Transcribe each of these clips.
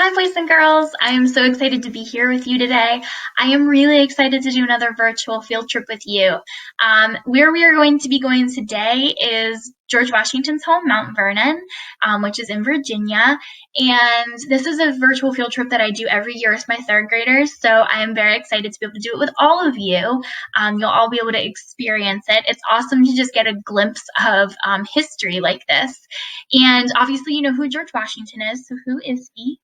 Hi, boys and girls. I am so excited to be here with you today. I am really excited to do another virtual field trip with you. Where we are going to be going today is George Washington's home, Mount Vernon, which is in Virginia. And this is a virtual field trip that I do every year with my third graders. So I am very excited to be able to do it with all of you. You'll all be able to experience it. It's awesome to just get a glimpse of history like this. And obviously, you know who George Washington is. So who is he?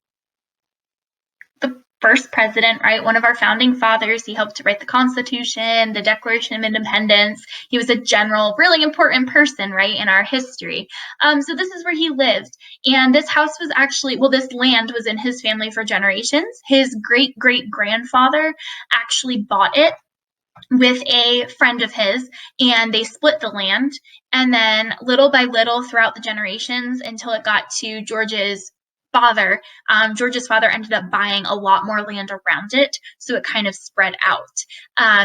The first president, right? One of our founding fathers. He helped to write the Constitution, the Declaration of Independence. He was a general, really important person, right, in our history. So this is where he lived. And this house was actually, well, this land was in his family for generations. His great-great-grandfather actually bought it with a friend of his, and they split the land. And then little by little throughout the generations until it got to George's father, George's father ended up buying a lot more land around it, so it kind of spread out.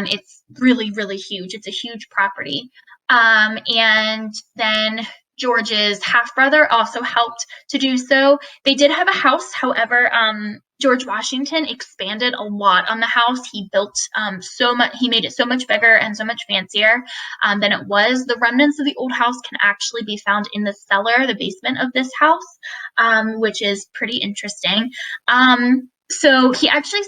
It's really, really huge. It's a huge property. And then George's half-brother also helped to do so. They did have a house, however, George Washington expanded a lot on the house. He built so much, he made it so much bigger and so much fancier than it was. The remnants of the old house can actually be found in the cellar, the basement of this house, which is pretty interesting. So he actually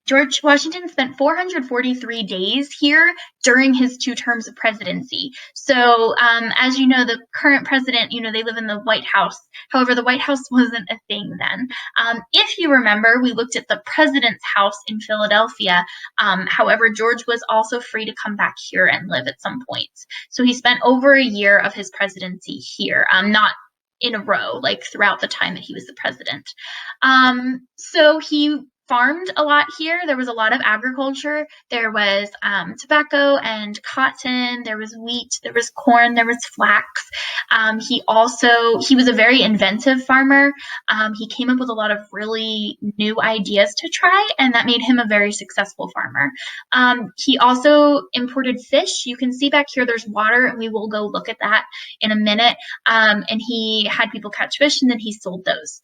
George Washington spent 443 days here during his 2 terms of presidency. So, as you know, the current president, you know, they live in the White House. However, the White House wasn't a thing then. If you remember, we looked at the president's house in Philadelphia. However, George was also free to come back here and live at some point. So he spent over a year of his presidency here, not in a row, like throughout the time that he was the president. So he farmed a lot here. There was a lot of agriculture. There was tobacco and cotton. There was wheat. There was corn. There was flax. He was a very inventive farmer. He came up with a lot of really new ideas to try, and that made him a very successful farmer. He also imported fish. You can see back here there's water, and we will go look at that in a minute. And he had people catch fish, and then he sold those.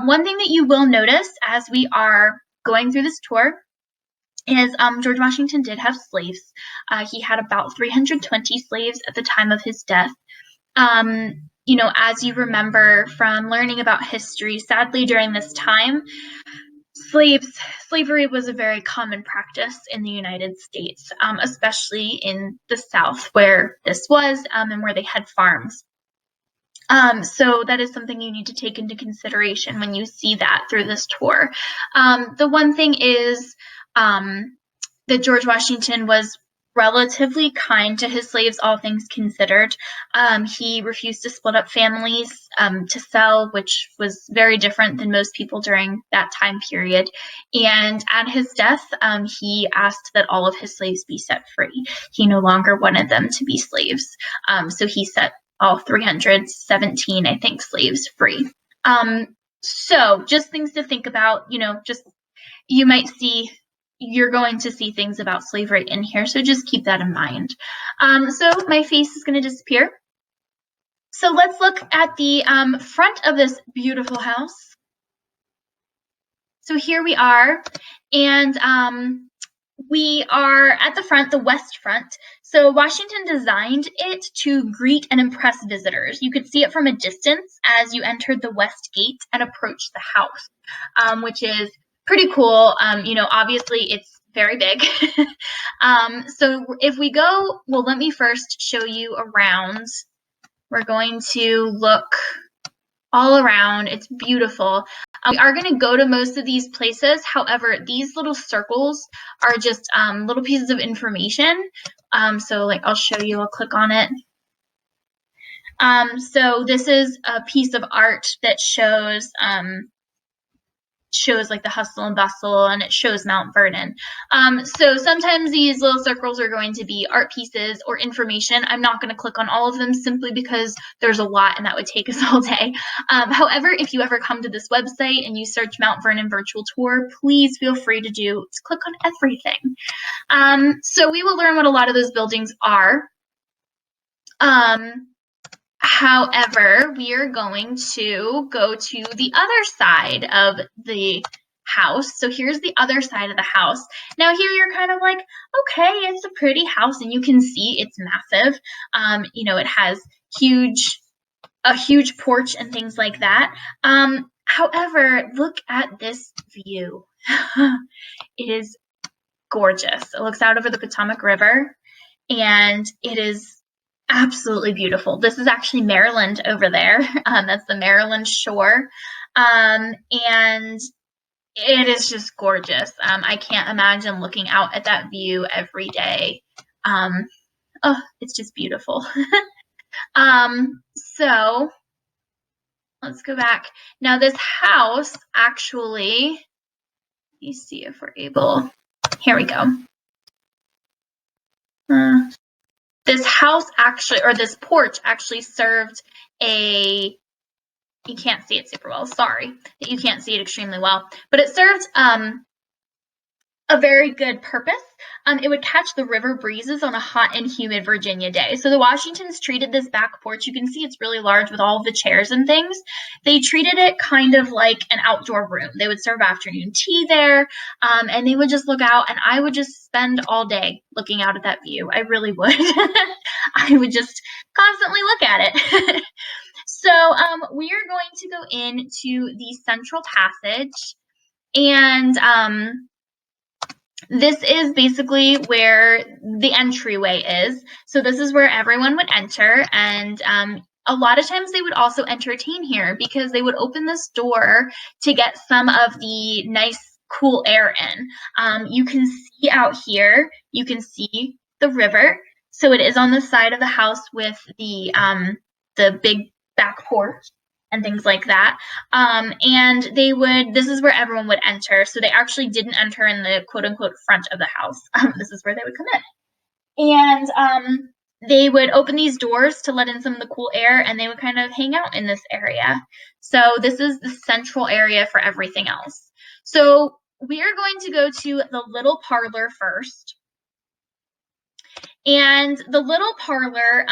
One thing that you will notice as we are going through this tour is George Washington did have slaves. He had about 320 slaves at the time of his death. You know, as you remember from learning about history, sadly during this time, slavery was a very common practice in the United States, especially in the South where this was and where they had farms. So that is something you need to take into consideration when you see that through this tour. The one thing is that George Washington was relatively kind to his slaves, all things considered. He refused to split up families to sell, which was very different than most people during that time period. And at his death, he asked that all of his slaves be set free. He no longer wanted them to be slaves. So he set all 317, I think, slaves free. So just things to think about, you know, you're going to see things about slavery in here, so just keep that in mind. So my face is going to disappear. So let's look at the front of this beautiful house. So here we are, and we are at the front, the west front. So Washington designed it to greet and impress visitors. You could see it from a distance as you entered the west gate and approached the house, which is pretty cool. You know, obviously it's very big. So if we go, well, let me first show you around. We're going to look all around. It's beautiful. We are going to go to most of these places. However, these little circles are just little pieces of information. So like I'll show you, I'll click on it. So this is a piece of art that shows like the hustle and bustle, and it shows Mount Vernon. So sometimes these little circles are going to be art pieces or information. I'm not going to click on all of them simply because there's a lot and that would take us all day. However, if you ever come to this website and you search Mount Vernon virtual tour, please feel free to click on everything. So we will learn what a lot of those buildings are. However, we are going to go to the other side of the house. So here's the other side of the house. Now here you're kind of like, okay, it's a pretty house, and you can see it's massive. It has a huge porch and things like that. However, look at this view. It is gorgeous. It looks out over the Potomac River, and it is absolutely beautiful. This is actually Maryland over there. That's the Maryland shore. And it is just gorgeous. I can't imagine looking out at that view every day. It's just beautiful. So let's go back. Now this house actually, let me see if we're able, here we go. This house actually, or this porch actually served you can't see it super well, sorry that you can't see it extremely well, but it served a very good purpose. It would catch the river breezes on a hot and humid Virginia day. So the Washingtons treated this back porch, you can see it's really large with all of the chairs and things. They treated it kind of like an outdoor room. They would serve afternoon tea there, and they would just look out, and I would just spend all day looking out at that view. I really would. I would just constantly look at it. So we are going to go into the central passage, and this is basically where the entryway is. So this is where everyone would enter, and a lot of times they would also entertain here because they would open this door to get some of the nice cool air in. You can see out here, you can see the river. So it is on the side of the house with the big back porch and things like that. And this is where everyone would enter. So they actually didn't enter in the quote unquote front of the house. This is where they would come in. And they would open these doors to let in some of the cool air, and they would kind of hang out in this area. So this is the central area for everything else. So we are going to go to the little parlor first. And the little parlor,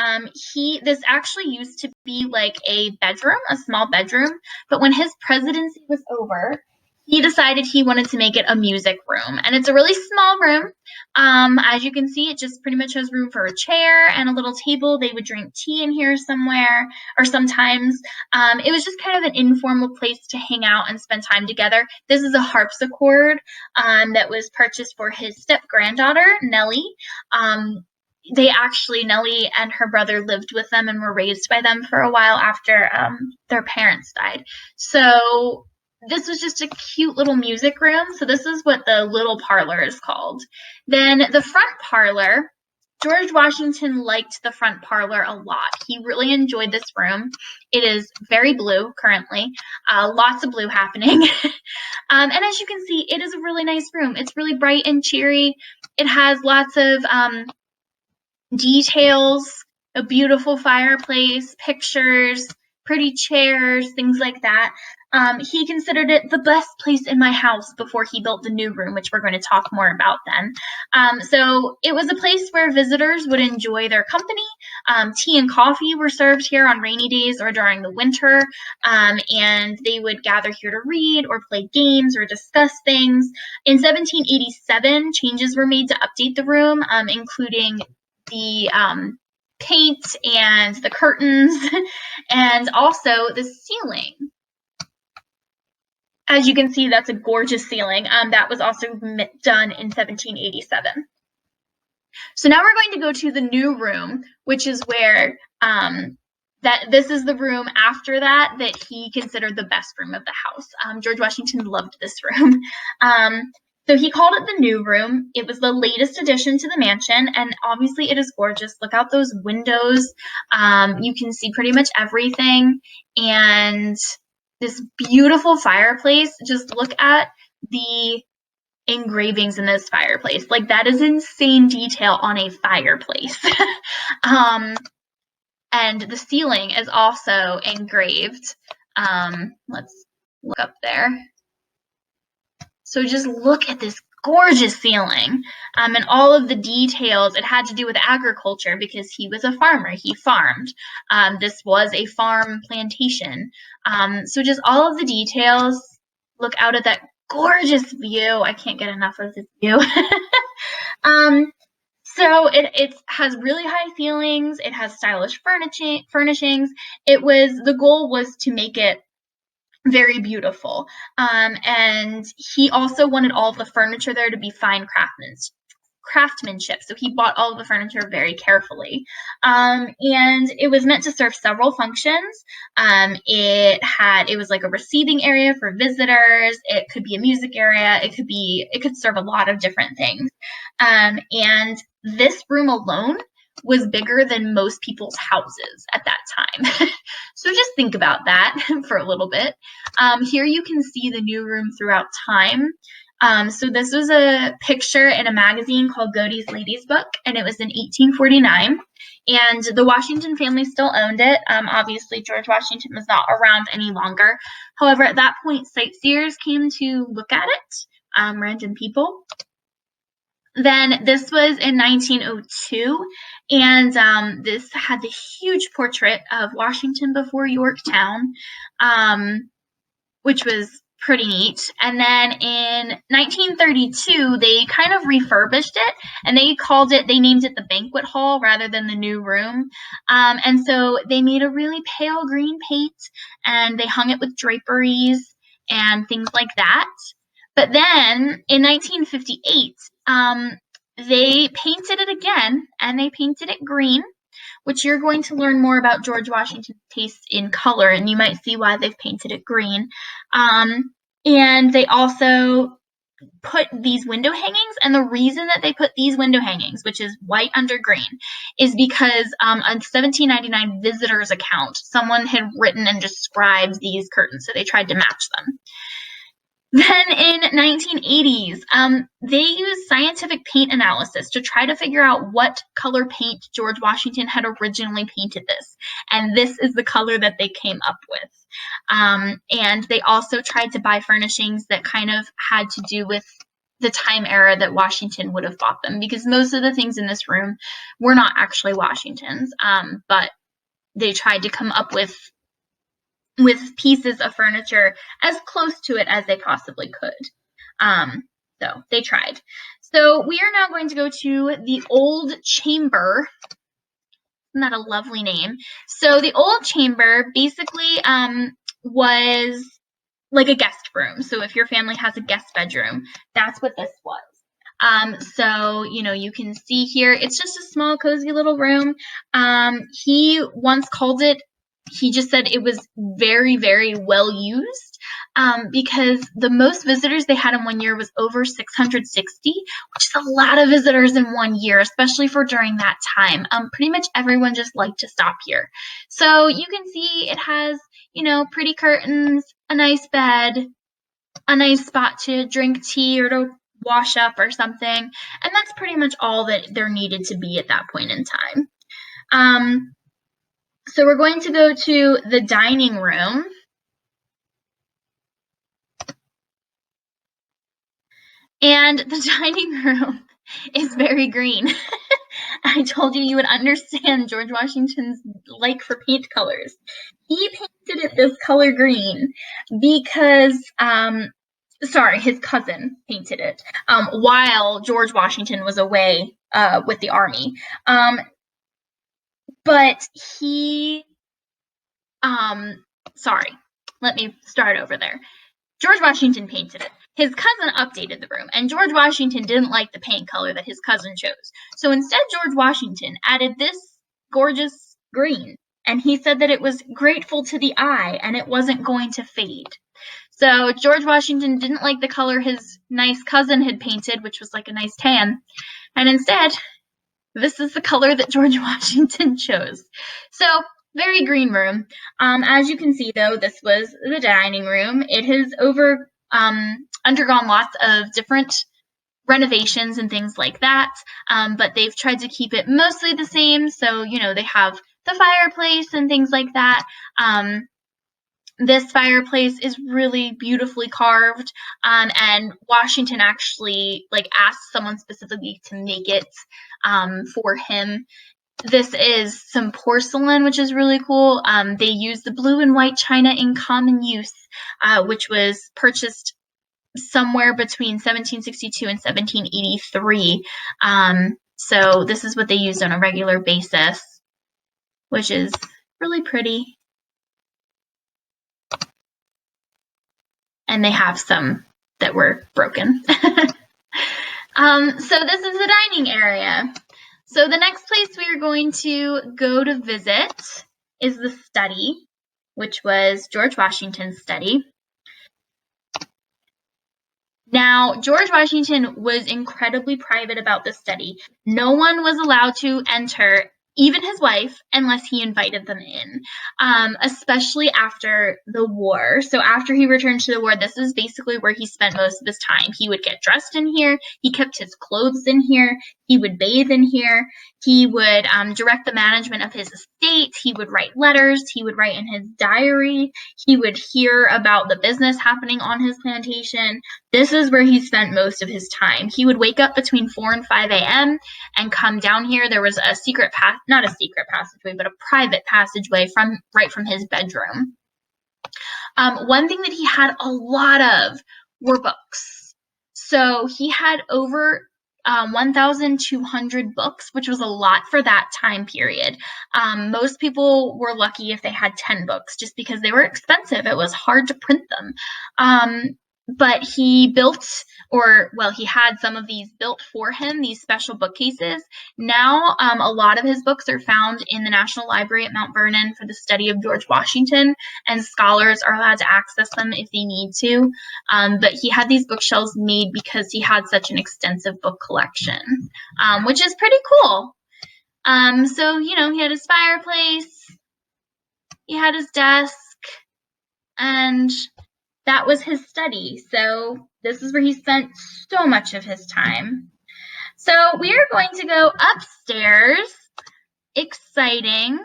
this actually used to be like a bedroom, a small bedroom, but when his presidency was over, he decided he wanted to make it a music room. And it's a really small room. As you can see, it just pretty much has room for a chair and a little table. They would drink tea in here somewhere, or sometimes. It was just kind of an informal place to hang out and spend time together. This is a harpsichord that was purchased for his step-granddaughter, Nellie. Nellie and her brother lived with them and were raised by them for a while after their parents died. So this was just a cute little music room. So this is what the little parlor is called. Then the front parlor, George Washington liked the front parlor a lot. He really enjoyed this room. It is very blue currently, lots of blue happening. And as you can see, it is a really nice room. It's really bright and cheery. It has lots of details, a beautiful fireplace, pictures, pretty chairs, things like that. He considered it the best place in my house before he built the new room, which we're going to talk more about then. So it was a place where visitors would enjoy their company. Tea and coffee were served here on rainy days or during the winter, and they would gather here to read or play games or discuss things. In 1787, changes were made to update the room, including the paint and the curtains and also the ceiling. As you can see, that's a gorgeous ceiling. That was also done in 1787. So now we're going to go to the new room, which is where this is the room after that he considered the best room of the house. George Washington loved this room. So he called it the new room. It was the latest addition to the mansion, and obviously it is gorgeous. Look out those windows. You can see pretty much everything. And this beautiful fireplace, just look at the engravings in this fireplace. Like, that is insane detail on a fireplace. And the ceiling is also engraved. Let's look up there. So just look at this gorgeous ceiling. And all of the details, it had to do with agriculture because he was a farmer. He farmed. This was a farm plantation. So just all of the details. Look out at that gorgeous view. I can't get enough of this view. So it has really high ceilings. It has stylish furnishings. The goal was to make it very beautiful. And he also wanted all of the furniture there to be fine craftsmanship. So he bought all of the furniture very carefully. And it was meant to serve several functions. It was like a receiving area for visitors. It could be a music area. It could serve a lot of different things. And this room alone was bigger than most people's houses at that time. So just think about that for a little bit. Here you can see the new room throughout time. So this was a picture in a magazine called Godey's Ladies Book, and it was in 1849. And the Washington family still owned it. Obviously, George Washington was not around any longer. However, at that point, sightseers came to look at it, random people. Then this was in 1902, and this had the huge portrait of Washington before Yorktown, which was pretty neat. And then in 1932, they kind of refurbished it, and they named it the banquet hall rather than the new room. And so they made a really pale green paint, and they hung it with draperies and things like that. But then in 1958, they painted it again, and they painted it green, which you're going to learn more about George Washington's taste in color, and you might see why they've painted it green. And they also put these window hangings, and the reason that they put these window hangings, which is white under green, is because on 1799 visitors account, someone had written and described these curtains, so they tried to match them. Then in 1980s, they used scientific paint analysis to try to figure out what color paint George Washington had originally painted this. And this is the color that they came up with. And they also tried to buy furnishings that kind of had to do with the time era that Washington would have bought them, because most of the things in this room were not actually Washington's, but they tried to come up with pieces of furniture as close to it as they possibly could. So they tried. So we are now going to go to the Old Chamber. Isn't that a lovely name? So the Old Chamber basically was like a guest room. So if your family has a guest bedroom, that's what this was. So, you can see here, it's just a small, cozy little room. He once called it, he just said it was very, very well used, because the most visitors they had in 1 year was over 660, which is a lot of visitors in 1 year, especially for during that time. Pretty much everyone just liked to stop here. So you can see it has, pretty curtains, a nice bed, a nice spot to drink tea or to wash up or something, and that's pretty much all that there needed to be at that point in time. So we're going to go to the dining room. And the dining room is very green. I told you would understand George Washington's like for paint colors. He painted it this color green because, his cousin painted it while George Washington was away with the army. But he, let me start over there. George Washington painted it. His cousin updated the room, and George Washington didn't like the paint color that his cousin chose. So instead, George Washington added this gorgeous green, and he said that it was grateful to the eye, and it wasn't going to fade. So George Washington didn't like the color his nice cousin had painted, which was like a nice tan, and instead, this is the color that George Washington chose. So, very green room. As you can see, though, this was the dining room. It has undergone lots of different renovations and things like that, but they've tried to keep it mostly the same. So, they have the fireplace and things like that. This fireplace is really beautifully carved, and Washington actually asked someone specifically to make it for him. This is some porcelain, which is really cool. They use the blue and white china in common use, which was purchased somewhere between 1762 and 1783. So this is what they used on a regular basis, which is really pretty. And they have some that were broken. So this is the dining area. So the next place we are going to go to visit is the study, which was George Washington's study. Now, George Washington was incredibly private about this study. No one was allowed to enter, even his wife, unless he invited them in, especially after the war. So after he returned to the war, this is basically where he spent most of his time. He would get dressed in here. He kept his clothes in here. He would bathe in here. He would direct the management of his estate. He would write letters. He would write in his diary. He would hear about the business happening on his plantation. This is where he spent most of his time. He would wake up between 4 and 5 a.m. and come down here. There was a secret path, not a secret passageway, but a private passageway right from his bedroom. One thing that he had a lot of were books. So he had over 1,200 books, which was a lot for that time period. Most people were lucky if they had 10 books, just because they were expensive. It was hard to print them. But he built, he had some of these built for him, these special bookcases. Now, a lot of his books are found in the National Library at Mount Vernon for the study of George Washington, and scholars are allowed to access them if they need to. But he had these bookshelves made because he had such an extensive book collection, which is pretty cool. So, he had his fireplace, he had his desk, and that was his study. So this is where he spent so much of his time. So we are going to go upstairs. Exciting.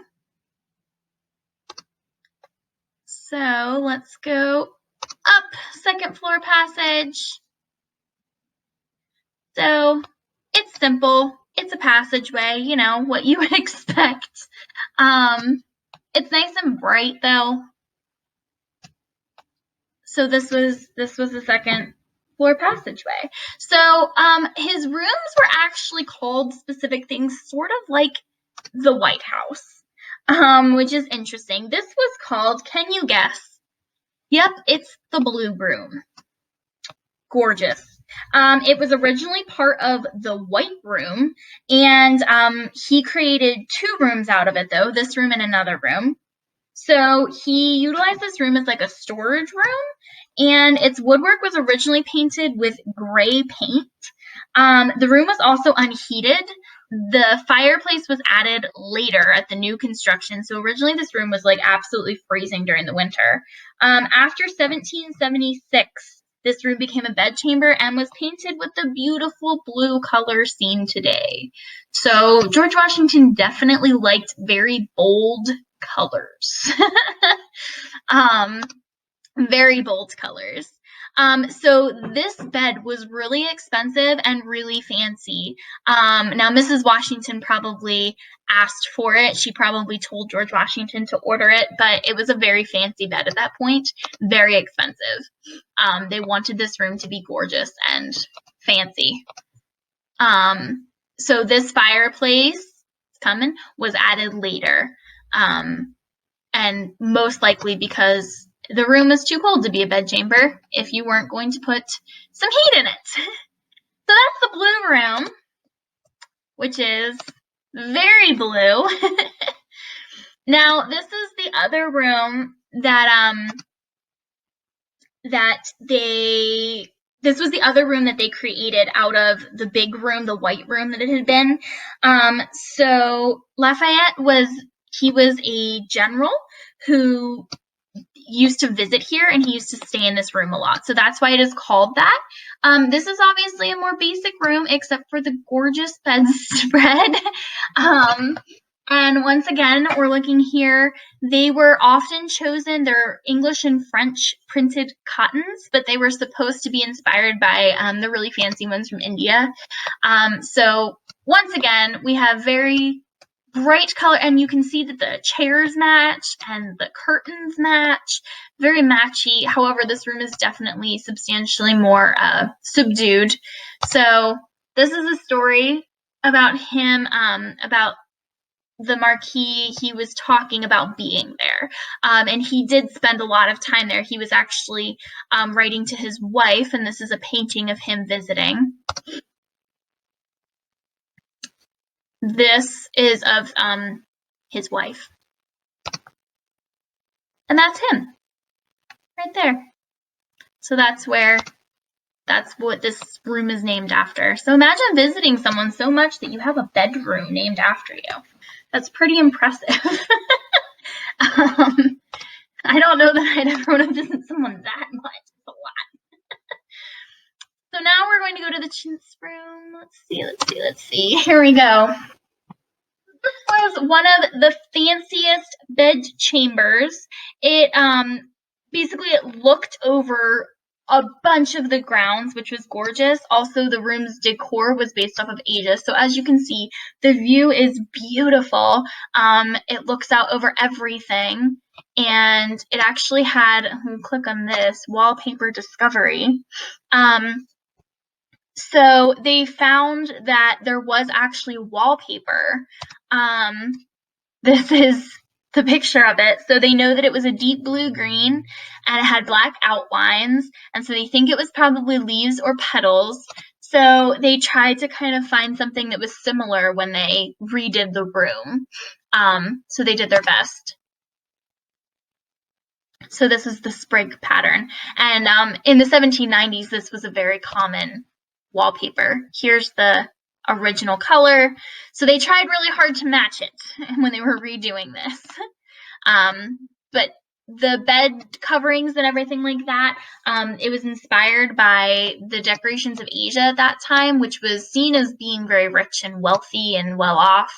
So let's go up, second floor passage. So it's simple. It's a passageway, what you would expect. It's nice and bright though. So this was the second floor passageway. So his rooms were actually called specific things, sort of like the White House, which is interesting. This was called, can you guess? Yep, it's the Blue Room. Gorgeous. It was originally part of the White Room, and he created 2 rooms out of it, though, this room and another room. So he utilized this room as like a storage room, and its woodwork was originally painted with gray paint. The room was also unheated. The fireplace was added later at the new construction, so originally this room was absolutely freezing during the winter. After 1776, this room became a bedchamber and was painted with the beautiful blue color seen today. So George Washington definitely liked very bold colors. Very bold colors. So this bed was really expensive and really fancy. Now, Mrs. Washington probably asked for it. She probably told George Washington to order it, but it was a very fancy bed at that point, very expensive. They wanted this room to be gorgeous and fancy. So this fireplace was added later, and most likely because the room is too cold to be a bedchamber if you weren't going to put some heat in it. So that's the Blue Room, which is very blue. Now, this is the other room this was the other room that they created out of the big room, the White Room that it had been. So Lafayette was a general who used to visit here, and he used to stay in this room a lot. So that's why it is called that. This is obviously a more basic room, except for the gorgeous bedspread. And once again, we're looking here. They were often chosen, they're English and French printed cottons, but they were supposed to be inspired by the really fancy ones from India. So once again, we have very bright color, and you can see that the chairs match and the curtains match, very matchy. However, this room is definitely substantially more subdued. So this is a story about him, about the Marquis. He was talking about being there, and he did spend a lot of time there. He was actually writing to his wife, and this is a painting of him visiting. This is of his wife, and that's him right there. So that's what this room is named after. So imagine visiting someone so much that you have a bedroom named after you. That's pretty impressive. I don't know that I'd ever want to visit someone that much. It's a lot. So now we're going to go to the chintz room. Let's see. Here we go. This was one of the fanciest bed chambers. It basically it looked over a bunch of the grounds, which was gorgeous. Also, the room's decor was based off of Asia. So as you can see, the view is beautiful. It looks out over everything. And it actually had, click on this, wallpaper discovery. So they found that there was actually wallpaper. This is the picture of it. So they know that it was a deep blue green and it had black outlines. And so they think it was probably leaves or petals. So they tried to kind of find something that was similar when they redid the room. So they did their best. So this is the sprig pattern. And in the 1790s, this was a very common wallpaper. Here's the original color. So they tried really hard to match it when they were redoing this. But the bed coverings and everything like that, it was inspired by the decorations of Asia at that time, which was seen as being very rich and wealthy and well off.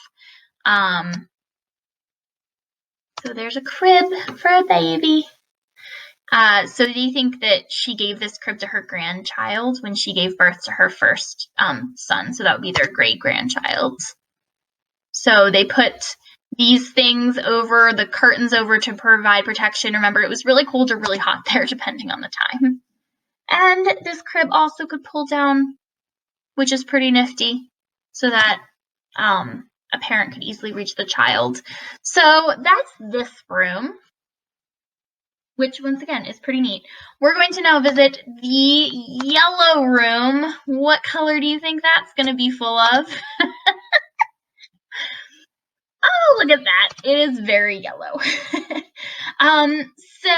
So there's a crib for a baby. So do you think that she gave this crib to her grandchild when she gave birth to her first son? So that would be their great-grandchild. So they put these things over, the curtains over to provide protection. Remember, it was really cold or really hot there, depending on the time. And this crib also could pull down, which is pretty nifty, so that a parent could easily reach the child. So that's this room, which once again is pretty neat. We're going to now visit the yellow room. What color do you think that's going to be full of? Oh, look at that. It is very yellow. So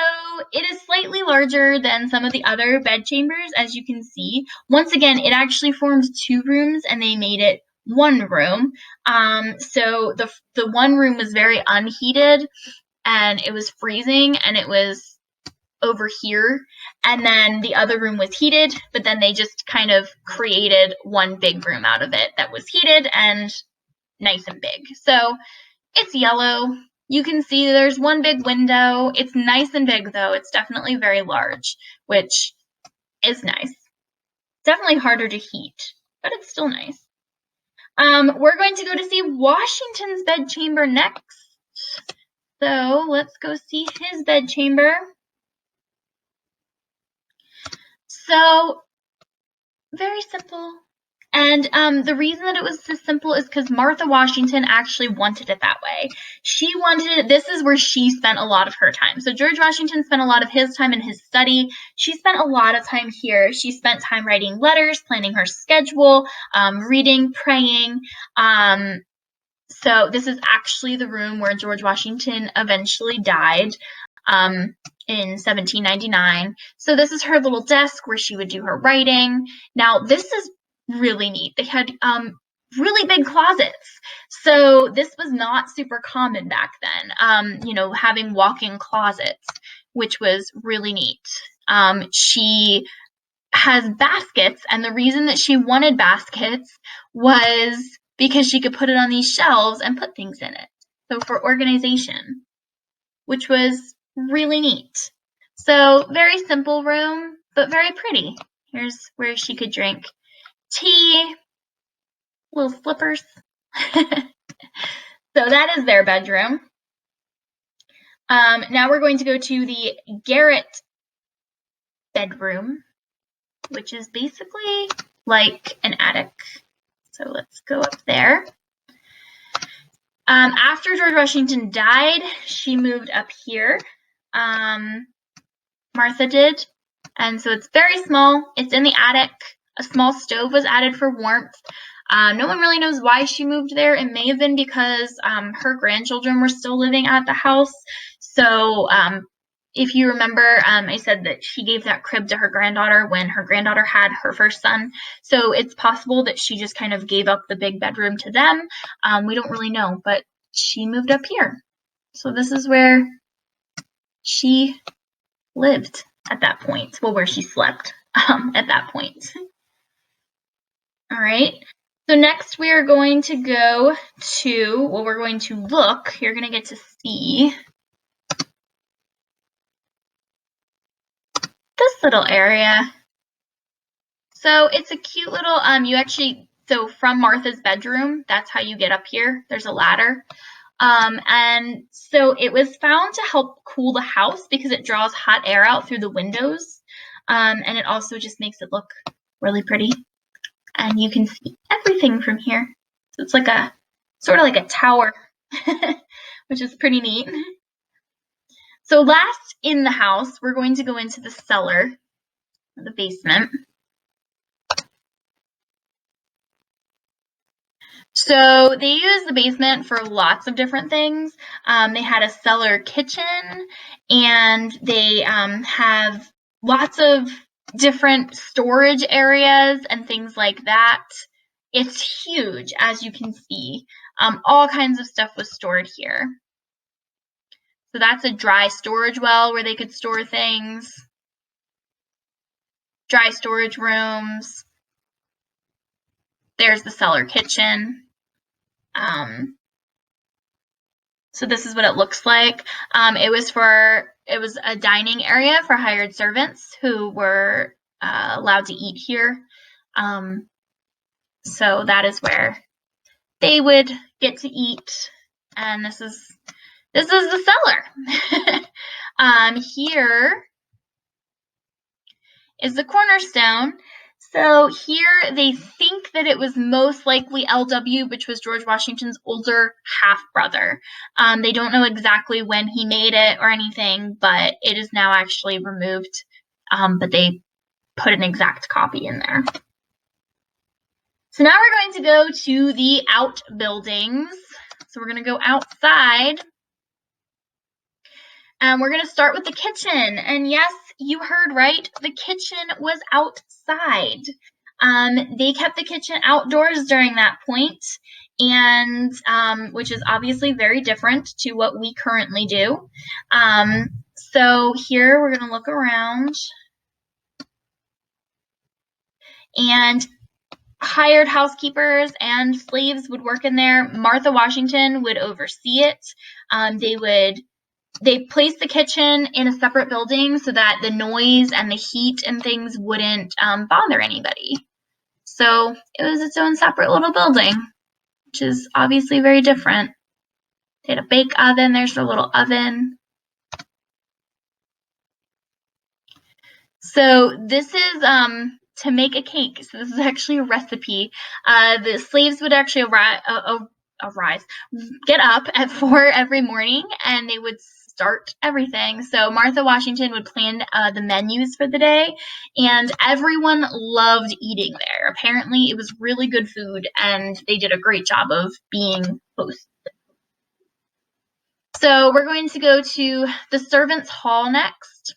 it is slightly larger than some of the other bed chambers, as you can see. Once again, it actually formed two rooms and they made it one room. So the one room was very unheated and it was freezing and it was over here, and then the other room was heated, but then they just kind of created one big room out of it that was heated and nice and big. So it's yellow. You can see there's one big window. It's nice and big though. It's definitely very large, which is nice. Definitely harder to heat, but it's still nice. We're going to go to see Washington's bedchamber next. So let's go see his bedchamber. So very simple. And the reason that it was so simple is because Martha Washington actually wanted it that way. She wanted it, this is where she spent a lot of her time. So George Washington spent a lot of his time in his study. She spent a lot of time here. She spent time writing letters, planning her schedule, reading, praying. So this is actually the room where George Washington eventually died. In 1799. So this is her little desk where she would do her writing. Now this is really neat. They had really big closets. So this was not super common back then, having walk-in closets, which was really neat. She has baskets, and the reason that she wanted baskets was because she could put it on these shelves and put things in it. so for organization, which was really neat. So very simple room, but very pretty. Here's where she could drink tea, little slippers. So that is their bedroom. Now we're going to go to the garret bedroom, which is basically like an attic. So let's go up there. After George Washington died, she moved up here. Martha did. And so it's very small. It's in the attic. A small stove was added for warmth. No one really knows why she moved there. It may have been because her grandchildren were still living at the house. So if you remember, I said that she gave that crib to her granddaughter when her granddaughter had her first son. So it's possible that she just kind of gave up the big bedroom to them. We don't really know, but she moved up here. So this is where she lived at that point. Well, where she slept at that point. All right. So next we are going to go to, well, we're going to look. You're going to get to see this little area. So it's a cute little, so from Martha's bedroom, that's how you get up here. There's a ladder. And so it was found to help cool the house because it draws hot air out through the windows. And it also just makes it look really pretty. And you can see everything from here. So it's like sort of like a tower, which is pretty neat. So last in the house, we're going to go into the cellar, the basement. So they use the basement for lots of different things. They had a cellar kitchen, and they have lots of different storage areas and things like that. It's huge, as you can see. All kinds of stuff was stored here. So that's a dry storage well where they could store things. Dry storage rooms. There's the cellar kitchen. So this is what it looks like. It was a dining area for hired servants who were allowed to eat here. So that is where they would get to eat. And this is the cellar. Here is the cornerstone. So here they think that it was most likely LW, which was George Washington's older half-brother. They don't know exactly when he made it or anything, but it is now actually removed. But they put an exact copy in there. So now we're going to go to the outbuildings. So we're going to go outside. And we're going to start with the kitchen. And yes, you heard right. The kitchen was outside. They kept the kitchen outdoors during that point, and which is obviously very different to what we currently do. So here we're going to look around. And hired housekeepers and slaves would work in there. Martha Washington would oversee it. They placed the kitchen in a separate building so that the noise and the heat and things wouldn't bother anybody. So it was its own separate little building, which is obviously very different. They had a bake oven. There's their little oven. So this is to make a cake. So this is actually a recipe. The slaves would actually get up at 4 every morning, and they would start everything. So Martha Washington would plan the menus for the day, and everyone loved eating there. Apparently, it was really good food, and they did a great job of being hosts. So we're going to go to the servants' hall next.